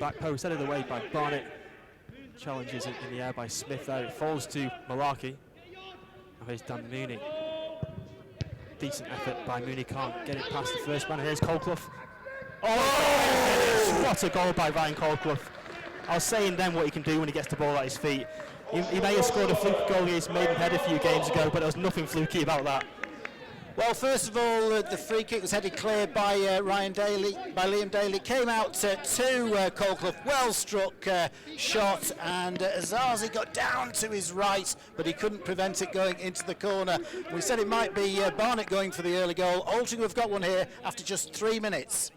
back post, headed away by Barnet. Challenges it in the air by Smith there. It falls to Malarkey. Now here's Dan Mooney. Decent effort by Mooney, can't get it past the first man. Here's Colclough. Oh! What a goal by Ryan Colclough. I was saying then what he can do when he gets the ball at his feet. He may have scored a fluky goal against Maidenhead a few games ago, but there was nothing fluky about that. Well, first of all, the free kick was headed clear by Liam Daly. Came out to Colclough, well struck shot, and Azazi got down to his right, but he couldn't prevent it going into the corner. We said it might be Barnet going for the early goal. Altrincham have got one here after just 3 minutes.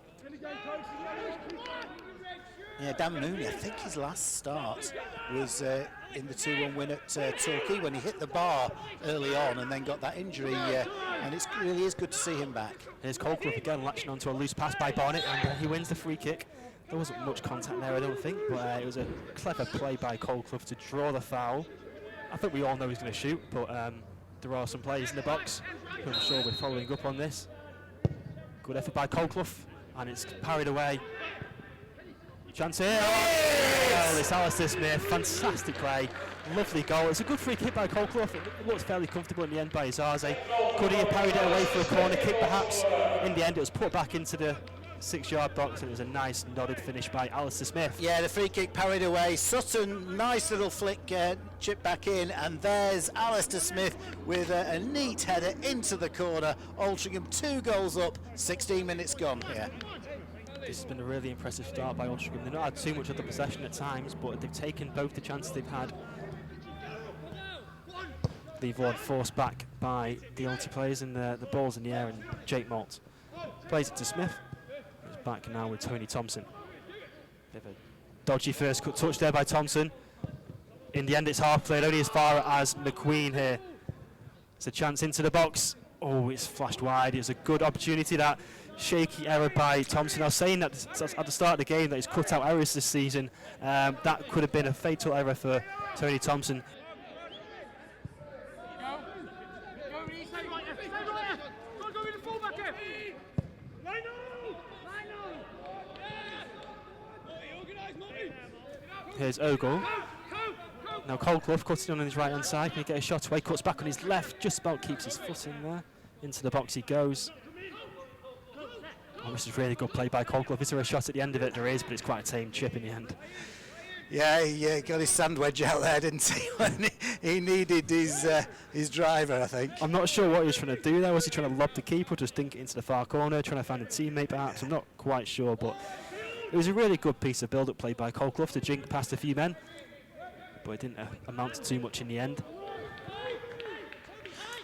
Yeah, Dan Mooney, I think his last start was in the 2-1 win at Torquay when he hit the bar early on and then got that injury, and it really is good to see him back. Here's Colclough again, latching onto a loose pass by Barnet, and he wins the free kick. There wasn't much contact there, I don't think, but it was a clever play by Colclough to draw the foul. I think we all know he's going to shoot, but there are some players in the box. I'm sure we're following up on this. Good effort by Colclough, and it's parried away. Chance here. Oh, it's Alistair Smith. Fantastic play. Lovely goal. It's a good free kick by Colclough. It looks fairly comfortable in the end by Izaze. Could he have parried it away for a corner kick perhaps? In the end, it was put back into the 6-yard box, and it was a nice nodded finish by Alistair Smith. Yeah, the free kick parried away. Sutton, nice little flick, chip back in, and there's Alistair Smith with a neat header into the corner. Altrincham 2 goals up, 16 minutes gone here. This has been a really impressive start by Altrincham. They've not had too much of the possession at times, but they've taken both the chances they've had. Leavenworth forced back by the Alty players, and the ball's in the air, and Jake Malt plays it to Smith. He's back now with Tony Thompson. Bit of a dodgy first cut touch there by Thompson. In the end, it's half played only as far as McQueen here. It's a chance into the box. Oh, it's flashed wide. It was a good opportunity, that shaky error by Thompson. I was saying that at the start of the game that he's cut out errors this season. That could have been a fatal error for Tony Thompson. Here's Ogle. Now Colclough cutting on his right hand side. Can he get a shot away? Cuts back on his left. Just about keeps his foot in there. Into the box he goes. Oh, this is really good play by Colclough. Is there a shot at the end of it? There is, but it's quite a tame chip in the end. Yeah, he got his sand wedge out there, didn't he? When he needed his driver, I think. I'm not sure what he was trying to do there. Was he trying to lob the keeper, just dink it into the far corner, trying to find a teammate perhaps? I'm not quite sure, but it was a really good piece of build-up play by Colclough to jink past a few men, but it didn't amount to too much in the end.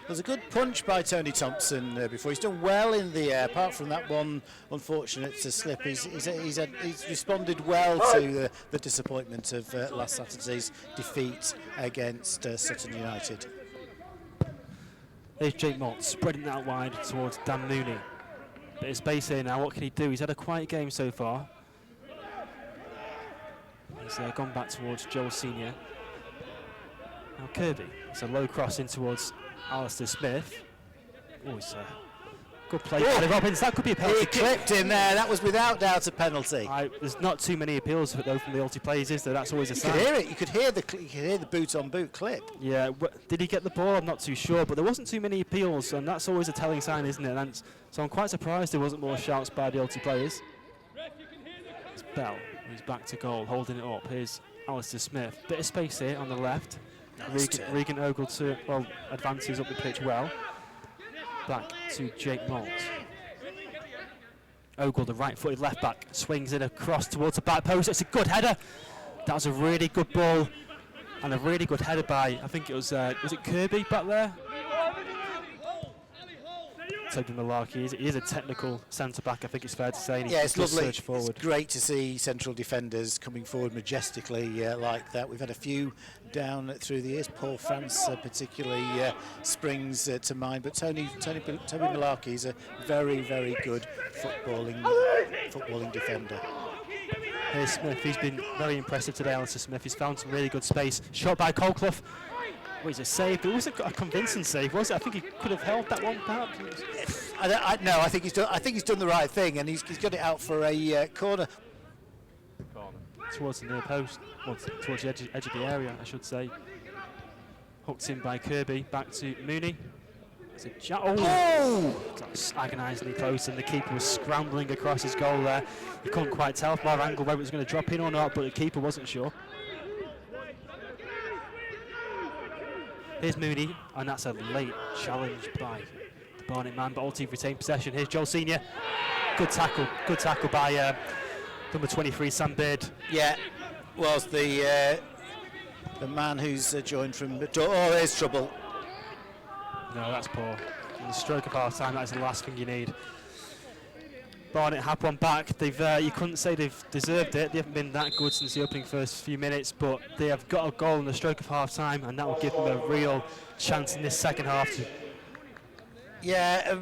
There's a good punch by Tony Thompson before. He's done well in the air, apart from that one unfortunate slip. He's responded well to the disappointment of last Saturday's defeat against Sutton United. There's Jake Mott spreading that out wide towards Dan Mooney. Bit of space here now. What can he do? He's had a quiet game so far. He's gone back towards Joel Senior. Now Kirby. It's a low cross in towards Alistair Smith. Oh, it's a good play by Robbins. That could be a penalty. He clipped in there. That was without doubt a penalty. There's not too many appeals though from the Alty players, is there? That's always a sign. You could hear it. You could hear the boot-on-boot clip. Yeah. Did he get the ball? I'm not too sure, but there wasn't too many appeals, and that's always a telling sign, isn't it? And so I'm quite surprised there wasn't more shouts by the Alty players. It's Bell, who's back to goal, holding it up. Here's Alistair Smith. Bit of space here on the left. Regan Ogle advances up the pitch well. Back to Jake Malt. Ogle, the right-footed left-back, swings it across towards the back post. It's a good header. That was a really good ball and a really good header by, I think it was it Kirby back there? Toby Malarkey. He is a technical centre-back, I think it's fair to say. Yeah, it's lovely. It's great to see central defenders coming forward majestically like that. We've had a few down through the years. Paul France particularly springs to mind, but Toby Malarkey is a very, very good footballing defender. Here's Smith. He's been very impressive today, Alistair Smith. He's found some really good space. Shot by Colclough. Well, it's a save, but it wasn't a convincing save, was it? I think he could have held that one, perhaps. No, I think he's done the right thing, and he's got it out for a corner. towards the near post, well, towards the edge of the area, I should say. Hooked in by Kirby, back to Mooney. It's a that's agonisingly close, and the keeper was scrambling across his goal there. You couldn't quite tell from our angle whether it was going to drop in or not, but the keeper wasn't sure. Here's Mooney, and that's a late challenge by the Barnet man, but Alti retained possession. Here's Joel Senior. Good tackle by number 23, Sam Beard. Yeah, was the man who's joined from... Oh, there's trouble. No, that's poor. In the stroke of half time, that is the last thing you need. Barnet have one back. They've you couldn't say they've deserved it. They haven't been that good since the opening first few minutes, but they have got a goal in the stroke of half time, and that will give them a real chance in this second half to... Yeah,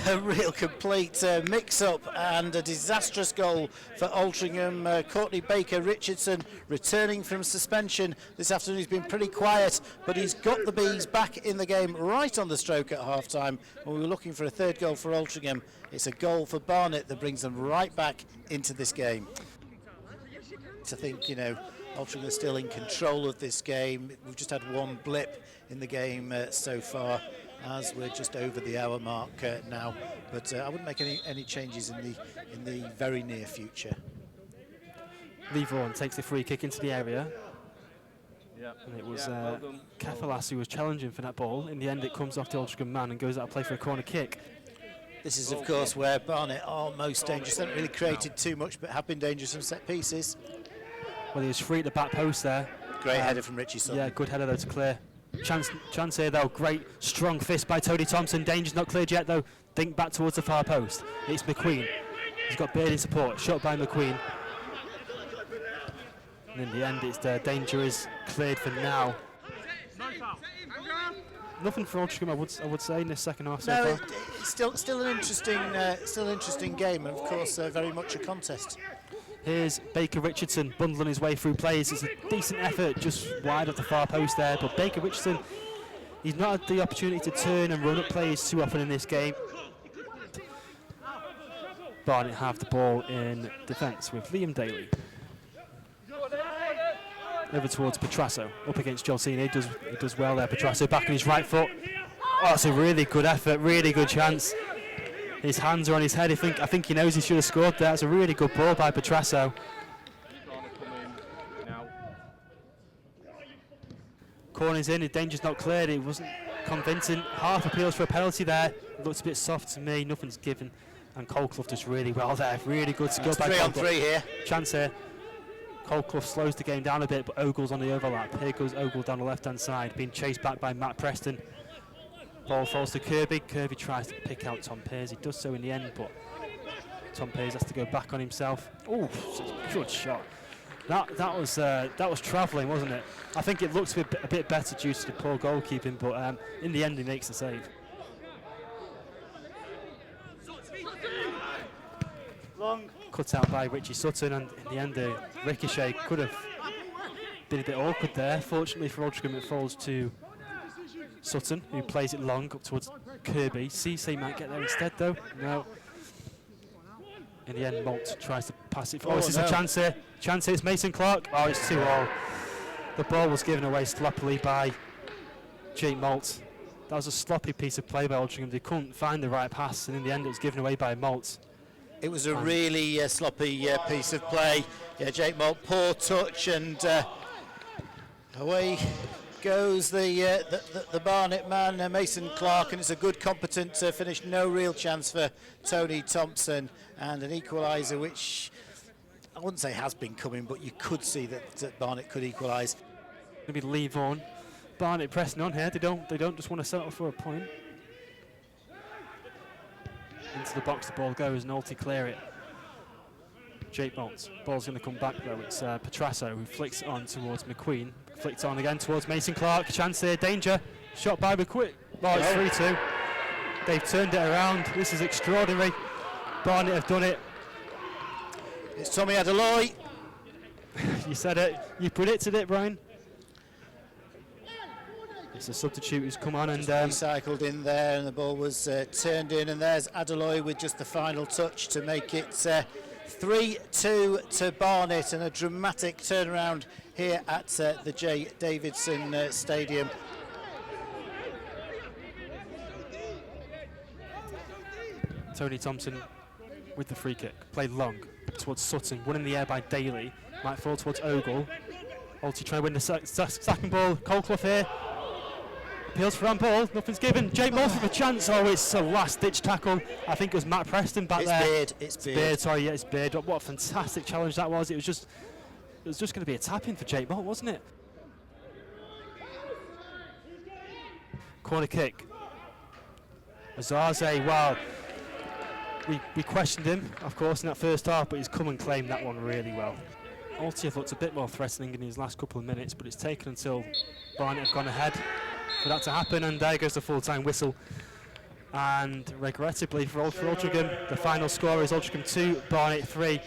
a real complete mix-up and a disastrous goal for Altrincham. Courtney Baker-Richardson returning from suspension this afternoon. He's been pretty quiet, but he's got the Bees back in the game right on the stroke at half-time. When we were looking for a third goal for Altrincham, it's a goal for Barnet that brings them right back into this game. I think, you know, Altrincham are still in control of this game. We've just had one blip in the game so far, as we're just over the hour mark now, but I wouldn't make any changes in the very near future. Lee Vaughan takes the free kick into the area. And it was Kefalas who was challenging for that ball. In the end, it comes off the Altrincham man and goes out to play for a corner kick. This is, of course, where Barnet are most dangerous. They haven't really created too much, but have been dangerous from set pieces. Well, he was free at the back post there. Great header from Richie Sutton. Yeah, good header though to clear. Chance here though, great strong fist by Tony Thompson. Danger's not cleared yet though. Think back towards the far post. It's McQueen. He's got Beard in support. Shot by McQueen. And in the end, it's Danger is cleared for now. Nothing for Altrincham, I would say, in this second half so far. It's still an interesting game, and of course very much a contest. Here's Baker Richardson bundling his way through players. It's a decent effort just wide of the far post there, but Baker Richardson, he's not had the opportunity to turn and run up players too often in this game. Barnet have the ball in defence with Liam Daly. Over towards Petrasso, up against Jolsini. He does well there, Petrasso back on his right foot. Oh, that's a really good effort, really good chance. His hands are on his head. I think he knows he should have scored there. That's a really good ball by Petrasso. Corner's in, his Danger's not cleared. It wasn't convincing. Half appeals for a penalty there. It looks a bit soft to me. Nothing's given. And Colclough does really well there. Really good skill by Colclough. 3 on 3 here. Chance here. Colclough slows the game down a bit, but Ogle's on the overlap. Here goes Ogle down the left-hand side, being chased back by Matt Preston. Ball falls to Kirby. Kirby tries to pick out Tom Pears. He does so in the end, but Tom Pears has to go back on himself. Oh, good shot. That was travelling, wasn't it? I think it looks a bit better due to the poor goalkeeping, but in the end, he makes the save. Cut out by Richie Sutton, and in the end, the ricochet could have been a bit awkward there. Fortunately for Altrincham, it falls to Sutton, who plays it long up towards Kirby. Cisse might get there instead, though. No. In the end, Malt tries to pass it. Oh, this is a chance here. Chance here. It's Mason Clark. Oh, it's 2-all. The ball was given away sloppily by Jake Malt. That was a sloppy piece of play by Altrincham. They couldn't find the right pass, and in the end, it was given away by Malt. It was a really sloppy piece of play. Yeah, Jake Malt, poor touch, and away goes the Barnet man, Mason Clark, and it's a good, competent finish. No real chance for Tony Thompson, and an equaliser, which I wouldn't say has been coming, but you could see that Barnet could equalise. Maybe Lee Vaughan. Barnet pressing on here. They don't just want to settle for a point. Into the box the ball goes, and Alti clear it. Jake Bolts. Ball's going to come back though. It's Petrasso who flicks it on towards McQueen. Flicks on again towards Mason Clark. Chance here, Danger. Shot by McQueen. Oh, it's 3-2. They've turned it around. This is extraordinary. Barnet have done it. It's Tommy Adeloy. You said it. You predicted it, Brian. It's a substitute who's come on and recycled in there, and the ball was turned in, and there's Adeloy with just the final touch to make it 3-2 to Barnet, and a dramatic turnaround here at the J. Davidson Stadium. Tony Thompson with the free kick, played long towards Sutton, won in the air by Daly, might fall towards Ogle. Alty trying to win the second ball. Colclough here, appeals for handball, nothing's given. Jake Moore with a chance. Oh, it's a last-ditch tackle. I think it was Matt Preston back there. It's Beard. Sorry, yeah, it's Beard. What a fantastic challenge that was. It was just going to be a tap-in for Jake Moore, wasn't it? Corner kick. Azaze, wow. We questioned him, of course, in that first half, but he's come and claimed that one really well. Alty have looked a bit more threatening in his last couple of minutes, but it's taken until Barnet have gone ahead for that to happen, and there goes the full-time whistle. And regrettably for Altrincham, the final score is Altrincham 2, Barnet 3.